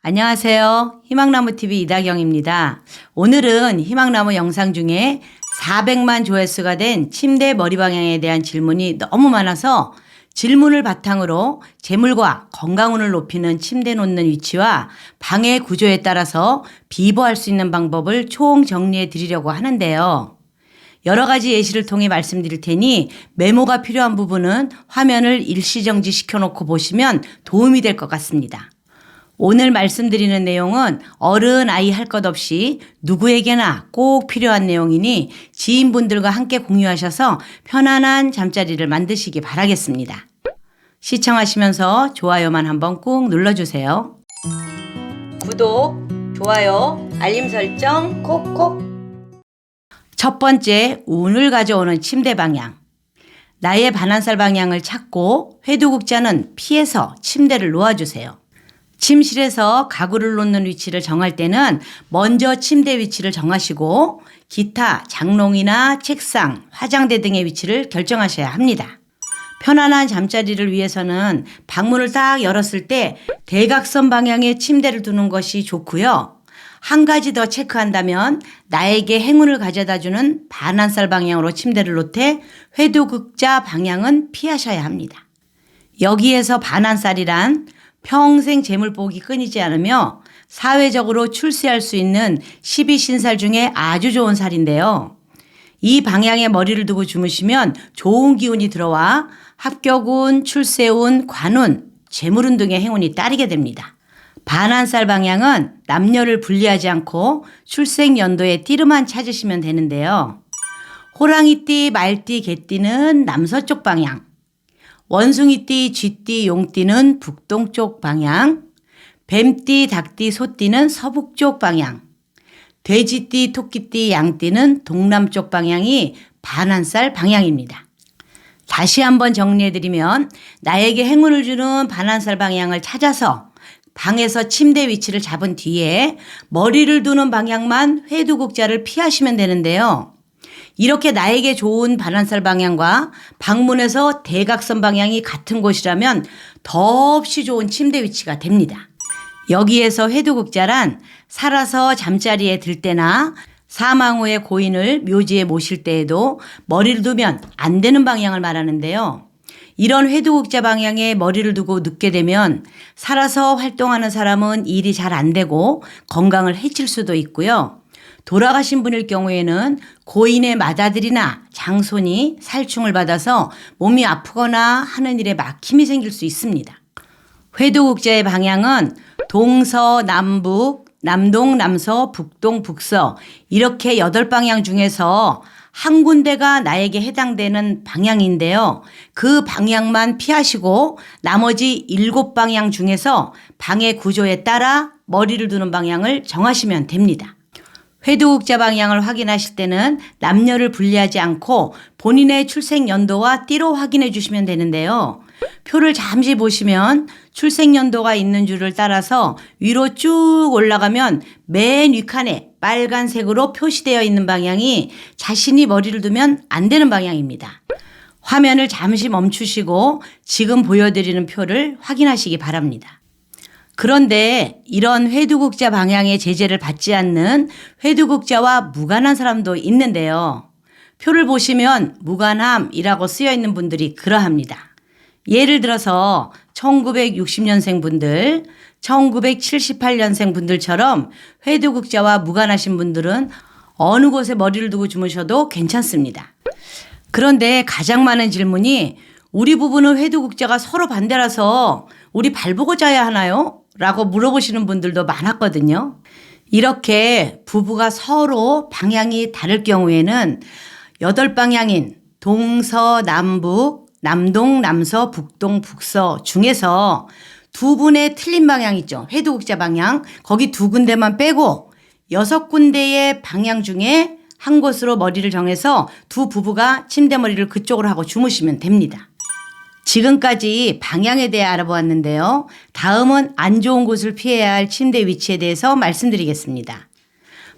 안녕하세요. 희망나무TV 이다경입니다. 오늘은 희망나무 영상 중에 400만 조회수가 된 침대 머리 방향에 대한 질문이 너무 많아서 질문을 바탕으로 재물과 건강운을 높이는 침대 놓는 위치와 방의 구조에 따라서 비보할 수 있는 방법을 총 정리해 드리려고 하는데요. 여러 가지 예시를 통해 말씀드릴 테니 메모가 필요한 부분은 화면을 일시정지 시켜놓고 보시면 도움이 될 것 같습니다. 오늘 말씀드리는 내용은 어른 아이 할 것 없이 누구에게나 꼭 필요한 내용이니 지인분들과 함께 공유하셔서 편안한 잠자리를 만드시기 바라겠습니다. 시청하시면서 좋아요만 한번 꾹 눌러주세요. 구독, 좋아요, 알림 설정 콕콕. 첫 번째, 운을 가져오는 침대 방향. 나의 반환살 방향을 찾고 회두국자는 피해서 침대를 놓아주세요. 침실에서 가구를 놓는 위치를 정할 때는 먼저 침대 위치를 정하시고 기타 장롱이나 책상, 화장대 등의 위치를 결정하셔야 합니다. 편안한 잠자리를 위해서는 방문을 딱 열었을 때 대각선 방향의 침대를 두는 것이 좋고요. 한 가지 더 체크한다면 나에게 행운을 가져다주는 반환살 방향으로 침대를 놓되 회두극자 방향은 피하셔야 합니다. 여기에서 반환살이란 평생 재물복이 끊이지 않으며 사회적으로 출세할 수 있는 12신살 중에 아주 좋은 살인데요. 이 방향에 머리를 두고 주무시면 좋은 기운이 들어와 합격운, 출세운, 관운, 재물운 등의 행운이 따르게 됩니다. 반환살 방향은 남녀를 분리하지 않고 출생연도의 띠르만 찾으시면 되는데요. 호랑이띠, 말띠, 개띠는 남서쪽 방향, 원숭이띠, 쥐띠, 용띠는 북동쪽 방향, 뱀띠, 닭띠, 소띠는 서북쪽 방향, 돼지띠, 토끼띠, 양띠는 동남쪽 방향이 반환살 방향입니다. 다시 한번 정리해드리면 나에게 행운을 주는 반환살 방향을 찾아서 방에서 침대 위치를 잡은 뒤에 머리를 두는 방향만 회두국자를 피하시면 되는데요. 이렇게 나에게 좋은 반환살 방향과 방문에서 대각선 방향이 같은 곳이라면 더없이 좋은 침대 위치가 됩니다. 여기에서 회두국자란 살아서 잠자리에 들 때나 사망 후에 고인을 묘지에 모실 때에도 머리를 두면 안 되는 방향을 말하는데요. 이런 회두국자 방향에 머리를 두고 눕게 되면 살아서 활동하는 사람은 일이 잘 안 되고 건강을 해칠 수도 있고요. 돌아가신 분일 경우에는 고인의 맏아들이나 장손이 살충을 받아서 몸이 아프거나 하는 일에 막힘이 생길 수 있습니다. 회두국자의 방향은 동서남북, 남동, 남서, 북동, 북서 이렇게 8방향 중에서 한 군데가 나에게 해당되는 방향인데요. 그 방향만 피하시고 나머지 7방향 중에서 방의 구조에 따라 머리를 두는 방향을 정하시면 됩니다. 회두국자 방향을 확인하실 때는 남녀를 분리하지 않고 본인의 출생 연도와 띠로 확인해 주시면 되는데요. 표를 잠시 보시면 출생 연도가 있는 줄을 따라서 위로 쭉 올라가면 맨 윗칸에 빨간색으로 표시되어 있는 방향이 자신이 머리를 두면 안 되는 방향입니다. 화면을 잠시 멈추시고 지금 보여드리는 표를 확인하시기 바랍니다. 그런데 이런 회두국자 방향의 제재를 받지 않는 회두국자와 무관한 사람도 있는데요. 표를 보시면 무관함이라고 쓰여 있는 분들이 그러합니다. 예를 들어서 1960년생 분들, 1978년생 분들처럼 회두국자와 무관하신 분들은 어느 곳에 머리를 두고 주무셔도 괜찮습니다. 그런데 가장 많은 질문이 우리 부부는 회두국자가 서로 반대라서 우리 발 보고 자야 하나요? 라고 물어보시는 분들도 많았거든요. 이렇게 부부가 서로 방향이 다를 경우에는 8방향인 동서남북, 남동, 남서, 북동, 북서 중에서 두 분의 틀린 방향 있죠. 회두국자 방향. 거기 2군데만 빼고 6군데의 방향 중에 한 곳으로 머리를 정해서 두 부부가 침대 머리를 그쪽으로 하고 주무시면 됩니다. 지금까지 방향에 대해 알아보았는데요. 다음은 안 좋은 곳을 피해야 할 침대 위치에 대해서 말씀드리겠습니다.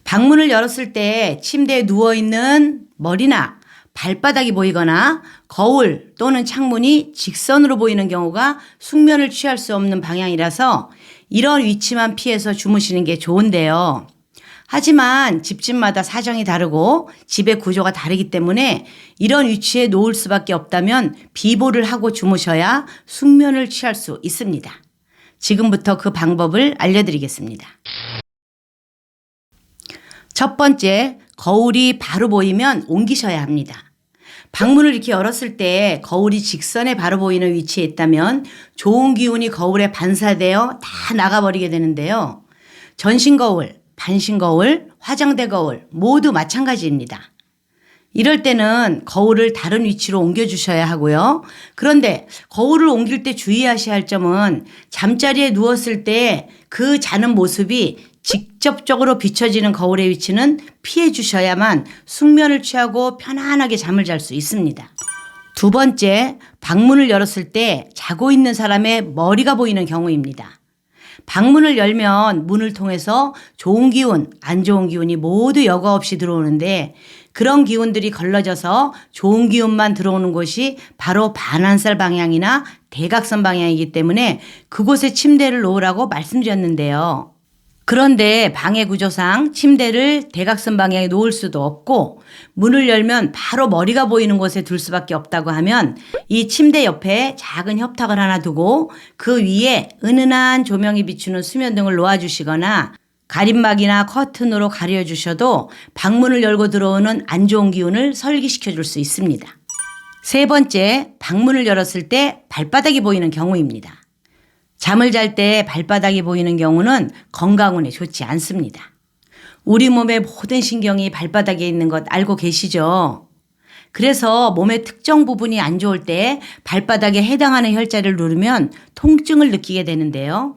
방문을 열었을 때 침대에 누워있는 머리나 발바닥이 보이거나 거울 또는 창문이 직선으로 보이는 경우가 숙면을 취할 수 없는 방향이라서 이런 위치만 피해서 주무시는 게 좋은데요. 하지만 집집마다 사정이 다르고 집의 구조가 다르기 때문에 이런 위치에 놓을 수밖에 없다면 비보를 하고 주무셔야 숙면을 취할 수 있습니다. 지금부터 그 방법을 알려드리겠습니다. 첫 번째, 거울이 바로 보이면 옮기셔야 합니다. 방문을 이렇게 열었을 때 거울이 직선에 바로 보이는 위치에 있다면 좋은 기운이 거울에 반사되어 다 나가버리게 되는데요. 전신 거울, 반신 거울, 화장대 거울 모두 마찬가지입니다. 이럴 때는 거울을 다른 위치로 옮겨주셔야 하고요. 그런데 거울을 옮길 때 주의하셔야 할 점은 잠자리에 누웠을 때 그 자는 모습이 직접적으로 비춰지는 거울의 위치는 피해 주셔야만 숙면을 취하고 편안하게 잠을 잘 수 있습니다. 두 번째, 방문을 열었을 때 자고 있는 사람의 머리가 보이는 경우입니다. 방문을 열면 문을 통해서 좋은 기운, 안 좋은 기운이 모두 여과 없이 들어오는데 그런 기운들이 걸러져서 좋은 기운만 들어오는 곳이 바로 반환살 방향이나 대각선 방향이기 때문에 그곳에 침대를 놓으라고 말씀드렸는데요. 그런데 방의 구조상 침대를 대각선 방향에 놓을 수도 없고 문을 열면 바로 머리가 보이는 곳에 둘 수밖에 없다고 하면 이 침대 옆에 작은 협탁을 하나 두고 그 위에 은은한 조명이 비추는 수면등을 놓아주시거나 가림막이나 커튼으로 가려주셔도 방문을 열고 들어오는 안 좋은 기운을 설기시켜 줄 수 있습니다. 세 번째, 방문을 열었을 때 발바닥이 보이는 경우입니다. 잠을 잘 때 발바닥이 보이는 경우는 건강운에 좋지 않습니다. 우리 몸의 모든 신경이 발바닥에 있는 것 알고 계시죠? 그래서 몸의 특정 부분이 안 좋을 때 발바닥에 해당하는 혈자를 누르면 통증을 느끼게 되는데요.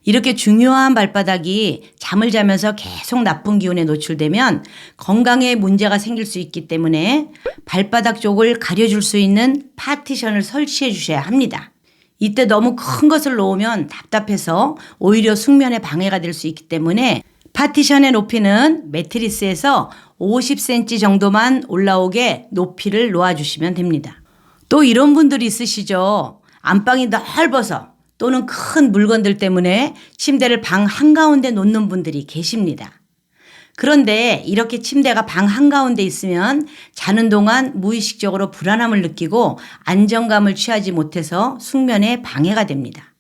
이렇게 중요한 발바닥이 잠을 자면서 계속 나쁜 기운에 노출되면 건강에 문제가 생길 수 있기 때문에 발바닥 쪽을 가려줄 수 있는 파티션을 설치해 주셔야 합니다. 이때 너무 큰 것을 놓으면 답답해서 오히려 숙면에 방해가 될 수 있기 때문에 파티션의 높이는 매트리스에서 50cm 정도만 올라오게 높이를 놓아주시면 됩니다. 또 이런 분들이 있으시죠. 안방이 넓어서 또는 큰 물건들 때문에 침대를 방 한가운데 놓는 분들이 계십니다. 그런데 이렇게 침대가 방 한가운데 있으면 자는 동안 무의식적으로 불안함을 느끼고 안정감을 취하지 못해서 숙면에 방해가 됩니다.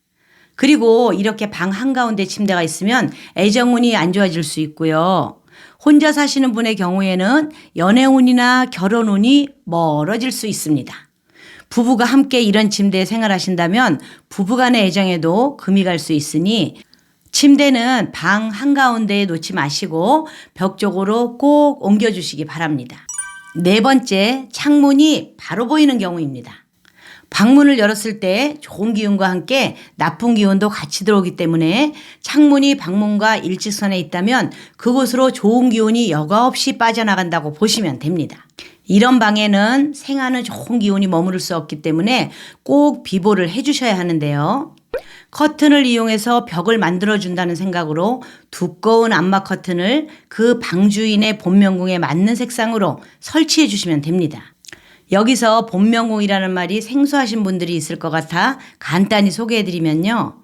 그리고 이렇게 방 한가운데 침대가 있으면 애정운이 안 좋아질 수 있고요. 혼자 사시는 분의 경우에는 연애운이나 결혼운이 멀어질 수 있습니다. 부부가 함께 이런 침대에 생활하신다면 부부간의 애정에도 금이 갈 수 있으니 침대는 방 한가운데에 놓지 마시고 벽 쪽으로 꼭 옮겨주시기 바랍니다. 네 번째, 창문이 바로 보이는 경우입니다. 방문을 열었을 때 좋은 기운과 함께 나쁜 기운도 같이 들어오기 때문에 창문이 방문과 일직선에 있다면 그곳으로 좋은 기운이 여과 없이 빠져나간다고 보시면 됩니다. 이런 방에는 생하는 좋은 기운이 머무를 수 없기 때문에 꼭 비보를 해주셔야 하는데요. 커튼을 이용해서 벽을 만들어준다는 생각으로 두꺼운 암막 커튼을 그 방주인의 본명궁에 맞는 색상으로 설치해 주시면 됩니다. 여기서 본명궁이라는 말이 생소하신 분들이 있을 것 같아 간단히 소개해드리면요.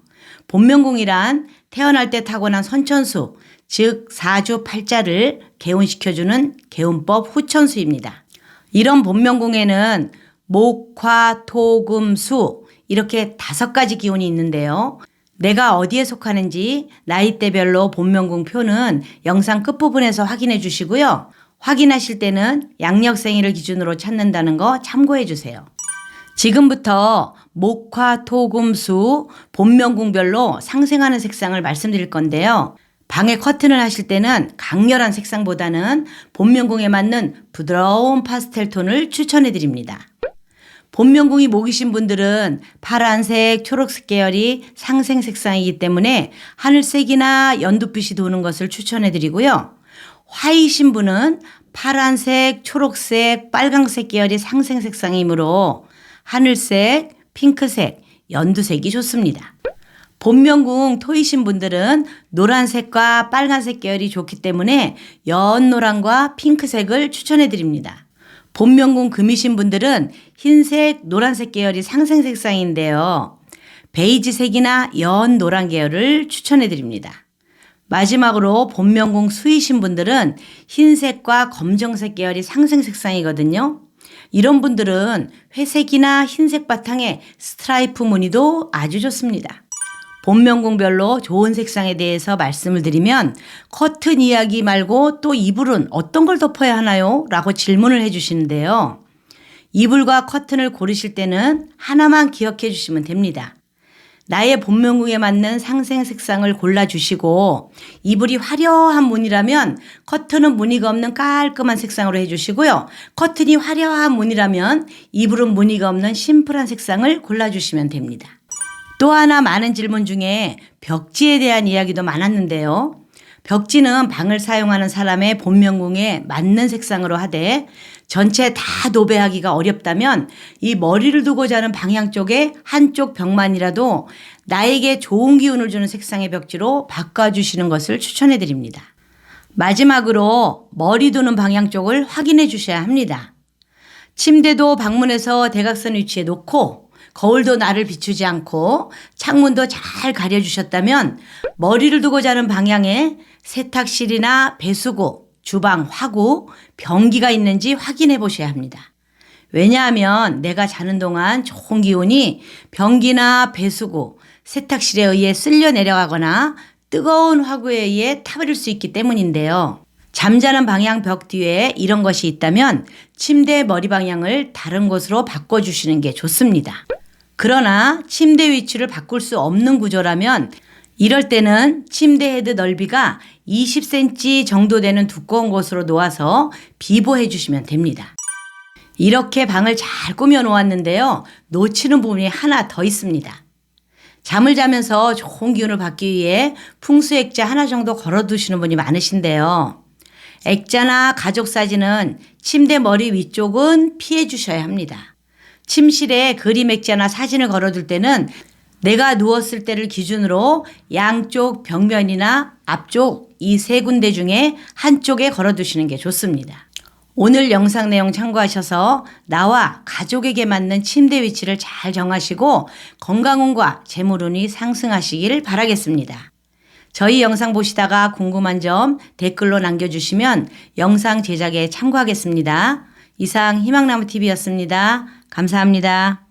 본명궁이란 태어날 때 타고난 선천수, 즉 사주 팔자를 개운시켜주는 개운법 후천수입니다. 이런 본명궁에는 목, 화, 토, 금, 수 이렇게 5가지 기운이 있는데요. 내가 어디에 속하는지 나이대별로 본명궁 표는 영상 끝부분에서 확인해 주시고요. 확인하실 때는 양력생일을 기준으로 찾는다는 거 참고해 주세요. 지금부터 목, 화, 토, 금, 수 본명궁별로 상생하는 색상을 말씀드릴 건데요. 방에 커튼을 하실 때는 강렬한 색상보다는 본명궁에 맞는 부드러운 파스텔 톤을 추천해 드립니다. 본명궁이 목이신 분들은 파란색, 초록색 계열이 상생 색상이기 때문에 하늘색이나 연두빛이 도는 것을 추천해 드리고요. 화이신 분은 파란색, 초록색, 빨강색 계열이 상생 색상이므로 하늘색, 핑크색, 연두색이 좋습니다. 본명궁 토이신 분들은 노란색과 빨간색 계열이 좋기 때문에 연노란과 핑크색을 추천해 드립니다. 본명궁 금이신 분들은 흰색, 노란색 계열이 상생 색상인데요. 베이지색이나 연 노란 계열을 추천해 드립니다. 마지막으로 본명궁 수이신 분들은 흰색과 검정색 계열이 상생 색상이거든요. 이런 분들은 회색이나 흰색 바탕에 스트라이프 무늬도 아주 좋습니다. 본명궁별로 좋은 색상에 대해서 말씀을 드리면 커튼 이야기 말고 또 이불은 어떤 걸 덮어야 하나요? 라고 질문을 해 주시는데요. 이불과 커튼을 고르실 때는 하나만 기억해 주시면 됩니다. 나의 본명궁에 맞는 상생 색상을 골라주시고 이불이 화려한 무늬라면 커튼은 무늬가 없는 깔끔한 색상으로 해주시고요. 커튼이 화려한 무늬라면 이불은 무늬가 없는 심플한 색상을 골라주시면 됩니다. 또 하나 많은 질문 중에 벽지에 대한 이야기도 많았는데요. 벽지는 방을 사용하는 사람의 본명궁에 맞는 색상으로 하되 전체 다 도배하기가 어렵다면 이 머리를 두고 자는 방향 쪽에 한쪽 벽만이라도 나에게 좋은 기운을 주는 색상의 벽지로 바꿔주시는 것을 추천해 드립니다. 마지막으로 머리 두는 방향 쪽을 확인해 주셔야 합니다. 침대도 방문에서 대각선 위치에 놓고 거울도 나를 비추지 않고 창문도 잘 가려주셨다면 머리를 두고 자는 방향에 세탁실이나 배수구, 주방, 화구, 변기가 있는지 확인해 보셔야 합니다. 왜냐하면 내가 자는 동안 좋은 기운이 변기나 배수구, 세탁실에 의해 쓸려 내려가거나 뜨거운 화구에 의해 타버릴 수 있기 때문인데요. 잠자는 방향 벽 뒤에 이런 것이 있다면 침대 머리 방향을 다른 곳으로 바꿔주시는 게 좋습니다. 그러나 침대 위치를 바꿀 수 없는 구조라면 이럴 때는 침대 헤드 넓이가 20cm 정도 되는 두꺼운 곳으로 놓아서 비보해 주시면 됩니다. 이렇게 방을 잘 꾸며 놓았는데요. 놓치는 부분이 하나 더 있습니다. 잠을 자면서 좋은 기운을 받기 위해 풍수 액자 하나 정도 걸어 두시는 분이 많으신데요. 액자나 가족 사진은 침대 머리 위쪽은 피해 주셔야 합니다. 침실에 그림 액자나 사진을 걸어둘 때는 내가 누웠을 때를 기준으로 양쪽 벽면이나 앞쪽 이 세 군데 중에 한쪽에 걸어두시는 게 좋습니다. 오늘 영상 내용 참고하셔서 나와 가족에게 맞는 침대 위치를 잘 정하시고 건강운과 재물운이 상승하시길 바라겠습니다. 저희 영상 보시다가 궁금한 점 댓글로 남겨주시면 영상 제작에 참고하겠습니다. 이상 희망나무TV였습니다. 감사합니다.